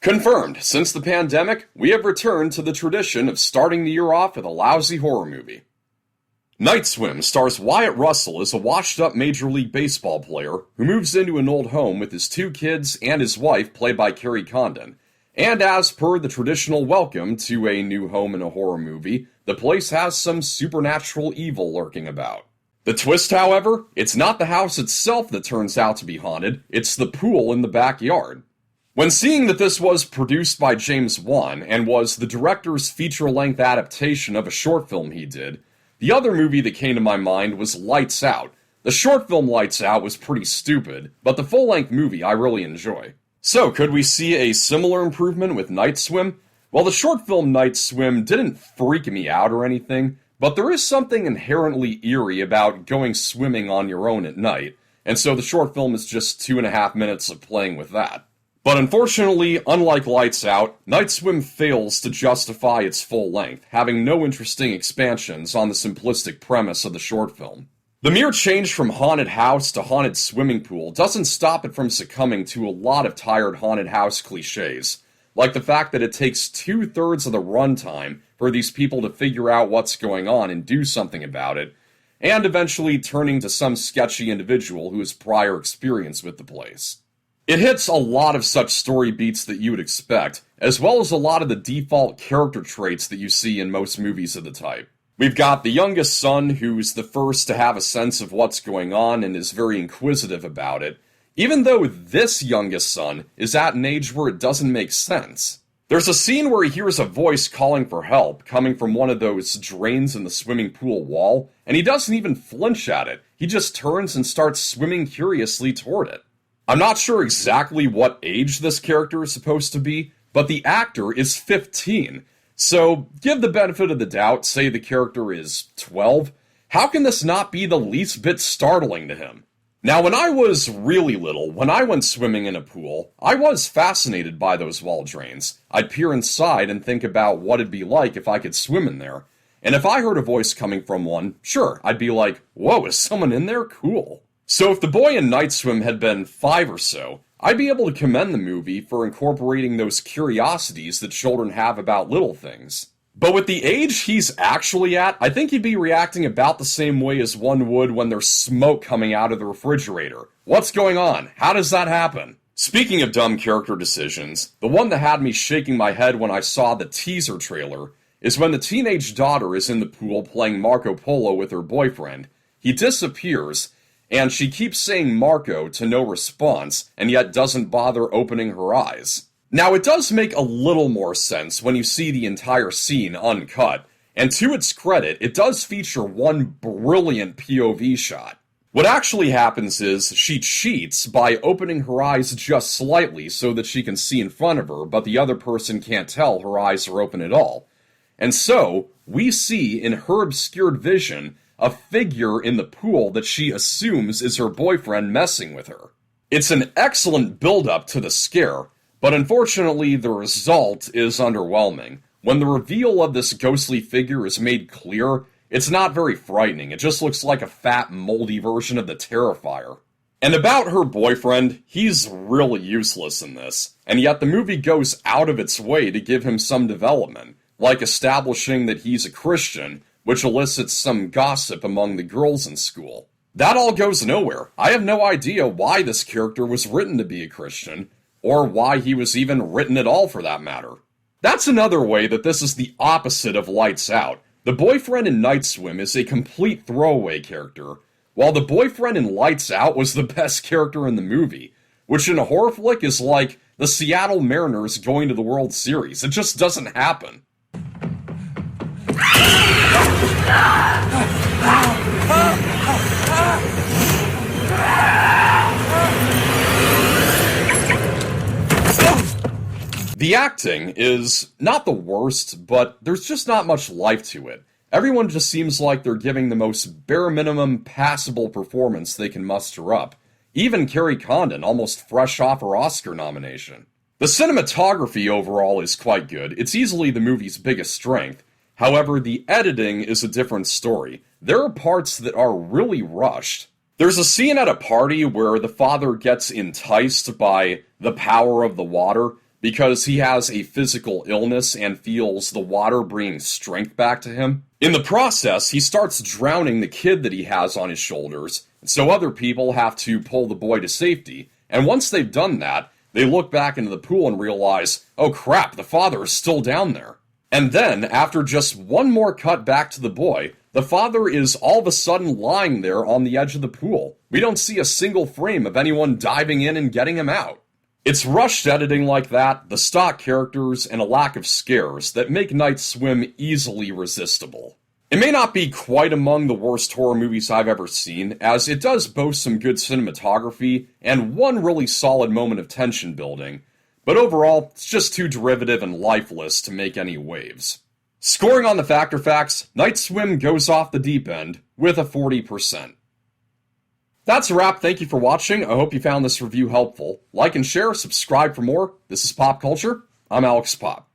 Confirmed, since the pandemic, we have returned to the tradition of starting the year off with a lousy horror movie. Night Swim stars Wyatt Russell as a washed-up Major League Baseball player who moves into an old home with his 2 kids and his wife, played by Kerry Condon. And as per the traditional welcome to a new home in a horror movie, the place has some supernatural evil lurking about. The twist, however, it's not the house itself that turns out to be haunted, it's the pool in the backyard. When seeing that this was produced by James Wan and was the director's feature-length adaptation of a short film he did, the other movie that came to my mind was Lights Out. The short film Lights Out was pretty stupid, but the full-length movie I really enjoy. So, could we see a similar improvement with Night Swim? Well, the short film Night Swim didn't freak me out or anything, but there is something inherently eerie about going swimming on your own at night, and so the short film is just 2.5 minutes of playing with that. But unfortunately, unlike Lights Out, Night Swim fails to justify its full length, having no interesting expansions on the simplistic premise of the short film. The mere change from haunted house to haunted swimming pool doesn't stop it from succumbing to a lot of tired haunted house cliches, like the fact that it takes 2/3 of the runtime for these people to figure out what's going on and do something about it, and eventually turning to some sketchy individual who has prior experience with the place. It hits a lot of such story beats that you would expect, as well as a lot of the default character traits that you see in most movies of the type. We've got the youngest son, who's the first to have a sense of what's going on and is very inquisitive about it, even though this youngest son is at an age where it doesn't make sense. There's a scene where he hears a voice calling for help coming from one of those drains in the swimming pool wall, and he doesn't even flinch at it. He just turns and starts swimming curiously toward it. I'm not sure exactly what age this character is supposed to be, but the actor is 15. So, give the benefit of the doubt, say the character is 12. How can this not be the least bit startling to him? Now, when I was really little, when I went swimming in a pool, I was fascinated by those wall drains. I'd peer inside and think about what it'd be like if I could swim in there. And if I heard a voice coming from one, sure, I'd be like, whoa, is someone in there? Cool. So if the boy in Night Swim had been 5 or so, I'd be able to commend the movie for incorporating those curiosities that children have about little things. But with the age he's actually at, I think he'd be reacting about the same way as one would when there's smoke coming out of the refrigerator. What's going on? How does that happen? Speaking of dumb character decisions, the one that had me shaking my head when I saw the teaser trailer is when the teenage daughter is in the pool playing Marco Polo with her boyfriend. He disappears, and she keeps saying Marco to no response, and yet doesn't bother opening her eyes. Now, it does make a little more sense when you see the entire scene uncut, and to its credit, it does feature one brilliant POV shot. What actually happens is, she cheats by opening her eyes just slightly so that she can see in front of her, but the other person can't tell her eyes are open at all. And so, we see in her obscured vision a figure in the pool that she assumes is her boyfriend messing with her. It's an excellent build-up to the scare, but unfortunately the result is underwhelming. When the reveal of this ghostly figure is made clear, it's not very frightening. It just looks like a fat, moldy version of the Terrifier. And about her boyfriend, he's really useless in this, and yet the movie goes out of its way to give him some development, like establishing that he's a Christian, which elicits some gossip among the girls in school. That all goes nowhere. I have no idea why this character was written to be a Christian, or why he was even written at all for that matter. That's another way that this is the opposite of Lights Out. The boyfriend in Night Swim is a complete throwaway character, while the boyfriend in Lights Out was the best character in the movie, which in a horror flick is like the Seattle Mariners going to the World Series. It just doesn't happen. The acting is not the worst, but there's just not much life to it. Everyone just seems like they're giving the most bare minimum passable performance they can muster up. Even Kerry Condon, almost fresh off her Oscar nomination. The cinematography overall is quite good. It's easily the movie's biggest strength. However, the editing is a different story. There are parts that are really rushed. There's a scene at a party where the father gets enticed by the power of the water, because he has a physical illness and feels the water bringing strength back to him. In the process, he starts drowning the kid that he has on his shoulders, and so other people have to pull the boy to safety. And once they've done that, they look back into the pool and realize, oh crap, the father is still down there. And then, after just one more cut back to the boy, the father is all of a sudden lying there on the edge of the pool. We don't see a single frame of anyone diving in and getting him out. It's rushed editing like that, the stock characters, and a lack of scares that make Night Swim easily resistible. It may not be quite among the worst horror movies I've ever seen, as it does boast some good cinematography and one really solid moment of tension building, but overall, it's just too derivative and lifeless to make any waves. Scoring on the Factor Facts, Night Swim goes off the deep end with a 40%. That's a wrap. Thank you for watching. I hope you found this review helpful. Like and share, subscribe for more. This is Pop Culture. I'm Alex Pop.